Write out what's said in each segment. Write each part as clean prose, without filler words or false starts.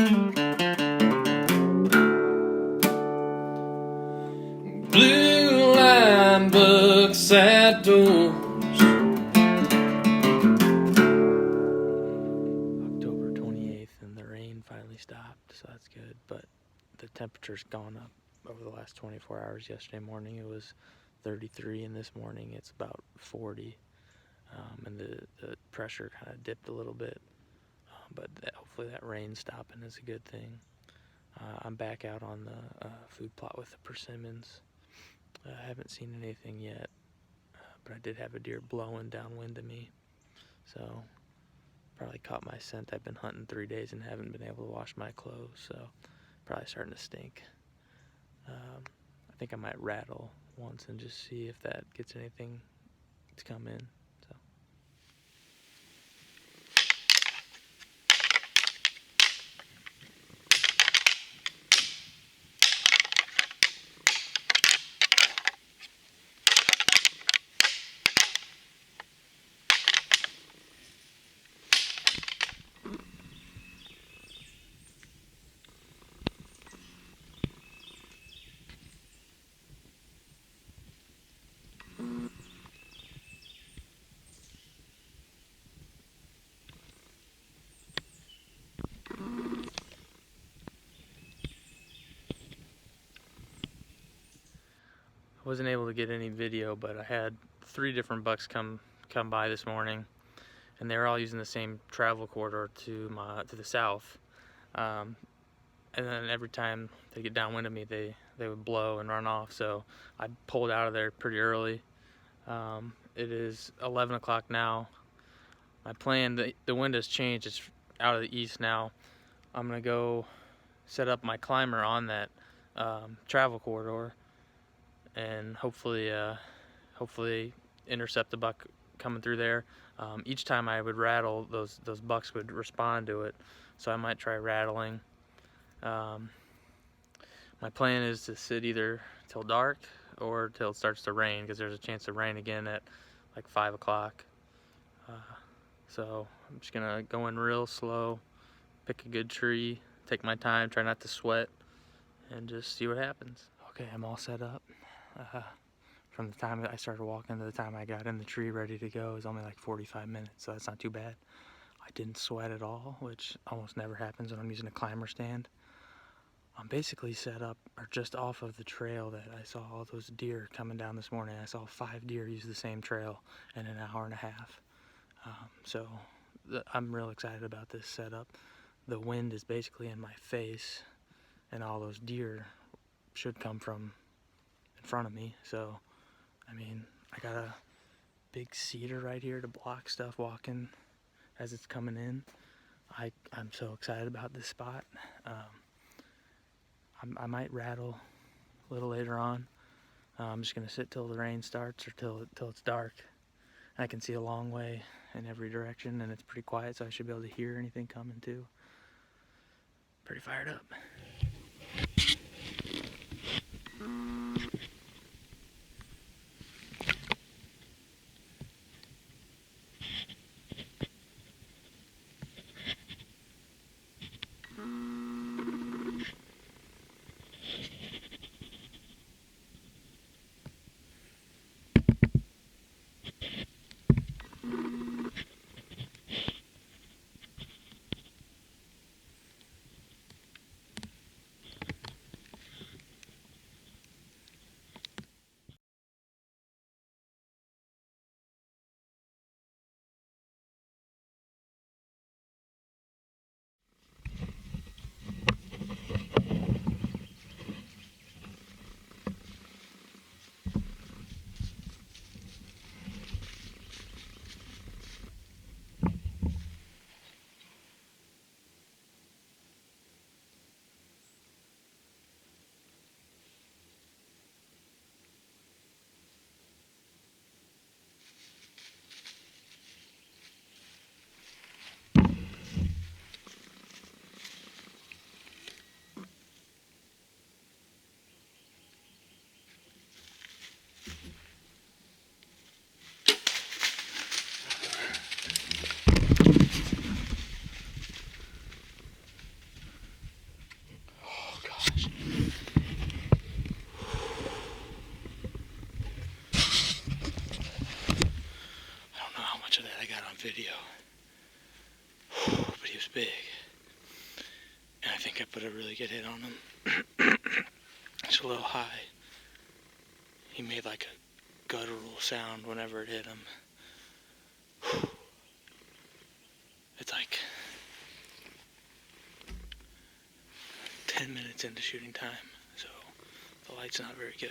Blue line books outdoors. October 28th, and the rain finally stopped, so that's good. But the temperature's gone up over the last 24 hours. Yesterday morning it was 33, and this morning it's about 40. And the pressure kind of dipped a little bit. But hopefully that rain stopping is a good thing. I'm back out on the food plot with the persimmons. I haven't seen anything yet, but I did have a deer blowing downwind of me, so probably caught my scent. I've been hunting 3 days and haven't been able to wash my clothes, so probably starting to stink. I think I might rattle once and just see if that gets anything to come in. So. I wasn't able to get any video, but I had 3 different bucks come by this morning, and they were all using the same travel corridor to the south. And then every time they get downwind of me, they would blow and run off. So I pulled out of there pretty early. It is 11 o'clock now. My plan, the wind has changed. It's out of the east now. I'm gonna go set up my climber on that travel corridor, and hopefully intercept the buck coming through there. Each time I would rattle, those bucks would respond to it, so I might try rattling. My plan is to sit either till dark or till it starts to rain, because there's a chance of rain again at like 5 o'clock. So I'm just gonna go in real slow, pick a good tree, take my time, try not to sweat, and just see what happens. Okay, I'm all set up. From the time that I started walking to the time I got in the tree ready to go is only like 45 minutes, so that's not too bad. I didn't sweat at all, which almost never happens when I'm using a climber stand. I'm basically set up, or just off of the trail that I saw all those deer coming down this morning. I saw 5 deer use the same trail in an hour and a half. So I'm real excited about this setup. The wind is basically in my face, and all those deer should come from in front of me. So, I mean, I got a big cedar right here to block stuff walking as it's coming in. I'm so excited about this spot. I might rattle a little later on. I'm just gonna sit till the rain starts, or till it's dark. And I can see a long way in every direction, and it's pretty quiet, so I should be able to hear anything coming too. Pretty fired up. gosh. I don't know how much of that I got on video, but he was big. And I think I put a really good hit on him. It's a little high. He made like a guttural sound whenever it hit him. It's like 10 minutes into shooting time, so the light's not very good.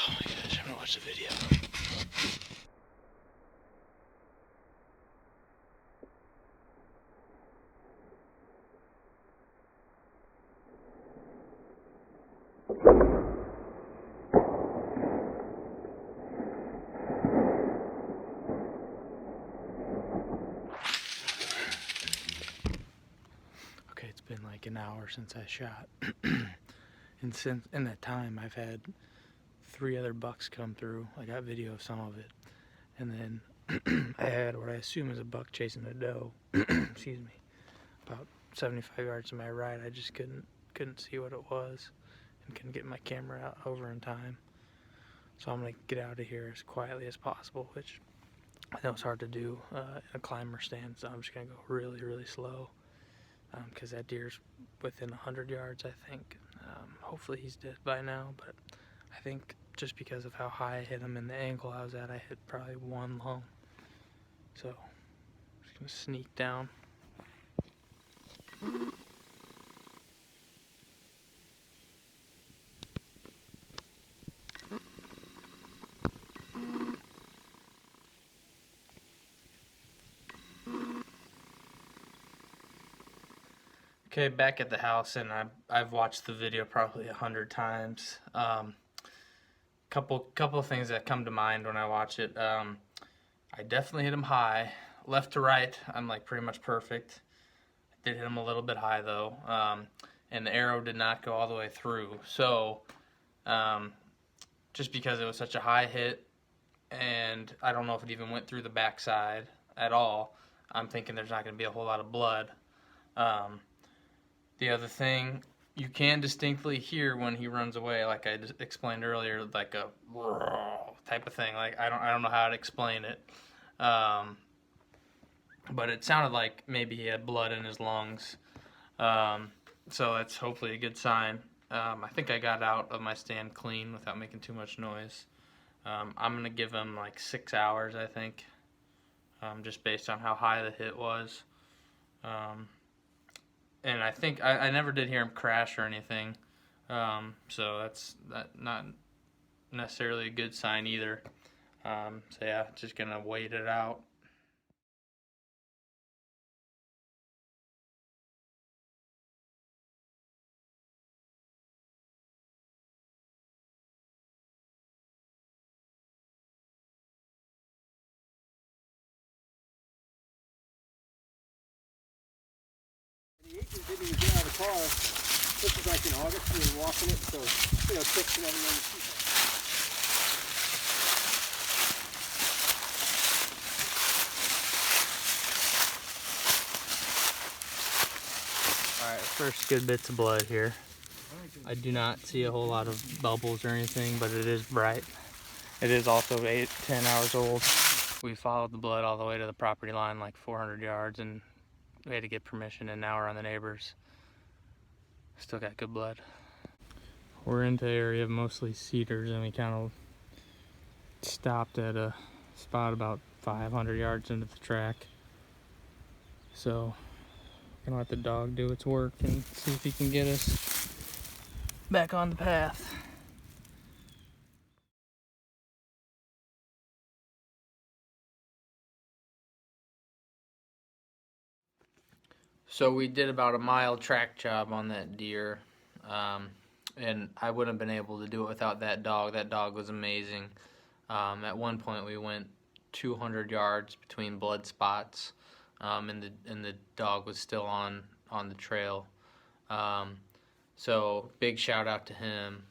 Oh my gosh, I'm gonna watch the video. Okay, it's been like an hour since I shot. And since in that time I've had 3 other bucks come through. I got video of some of it. And then I had what I assume is a buck chasing a doe. Excuse me. About 75 yards to my right. I just couldn't see what it was and couldn't get my camera out over in time. So I'm gonna get out of here as quietly as possible, which I know it's hard to do in a climber stand, so I'm just gonna go really, really slow because that deer's within 100 yards, I think. Hopefully he's dead by now, but I think just because of how high I hit him and the angle I was at, I hit probably one low. So I'm just gonna sneak down. Okay, back at the house, and I've watched the video probably 100 times. Couple of things that come to mind when I watch it. I definitely hit him high, left to right. I'm like pretty much perfect. I did hit him a little bit high though, and the arrow did not go all the way through. So, just because it was such a high hit, and I don't know if it even went through the backside at all, I'm thinking there's not going to be a whole lot of blood. The other thing, you can distinctly hear when he runs away, like I just explained earlier, like a type of thing. Like I don't know how to explain it, but it sounded like maybe he had blood in his lungs. So that's hopefully a good sign. I think I got out of my stand clean without making too much noise. I'm gonna give him like 6 hours, I think, just based on how high the hit was. And I think I never did hear him crash or anything, so that's not necessarily a good sign either. So yeah, just gonna wait it out. The agent didn't even get out of the car. This was like in August, we were walking it, so, trips and everything. Alright, first good bits of blood here. I do not see a whole lot of bubbles or anything, but it is bright. It is also 10 hours old. We followed the blood all the way to the property line, like 400 yards, and we had to get permission, and now we're on the neighbors. Still got good blood. We're into an area of mostly cedars, and we kind of stopped at a spot about 500 yards into the track. So, gonna let the dog do its work and see if he can get us back on the path. So we did about a mile track job on that deer, and I wouldn't have been able to do it without that dog. That dog was amazing. At one point we went 200 yards between blood spots, and the dog was still on the trail. So big shout out to him.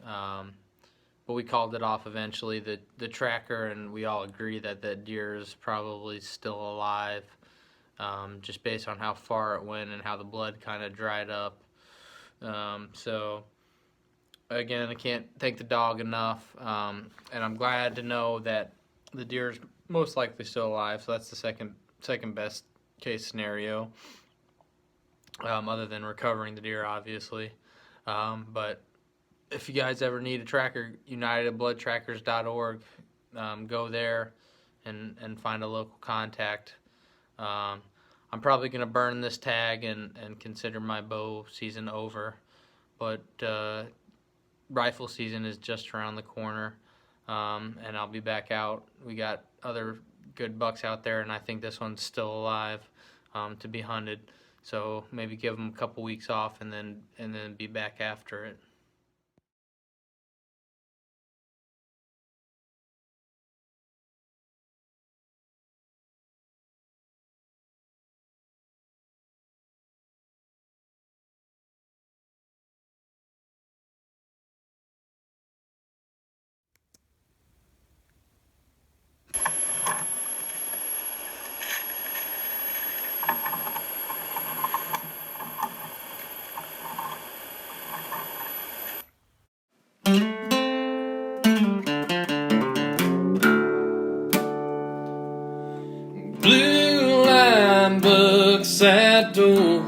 but we called it off eventually. The tracker, and we all agree that that deer is probably still alive, just based on how far it went and how the blood kind of dried up. So again, I can't thank the dog enough, and I'm glad to know that the deer is most likely still alive. So that's the second best case scenario, other than recovering the deer, obviously. But if you guys ever need a tracker, unitedbloodtrackers.org, go there and find a local contact. I'm probably going to burn this tag and consider my bow season over, but rifle season is just around the corner, and I'll be back out. We got other good bucks out there, and I think this one's still alive to be hunted. So maybe give them a couple weeks off and then be back after it. Blue line book saddle,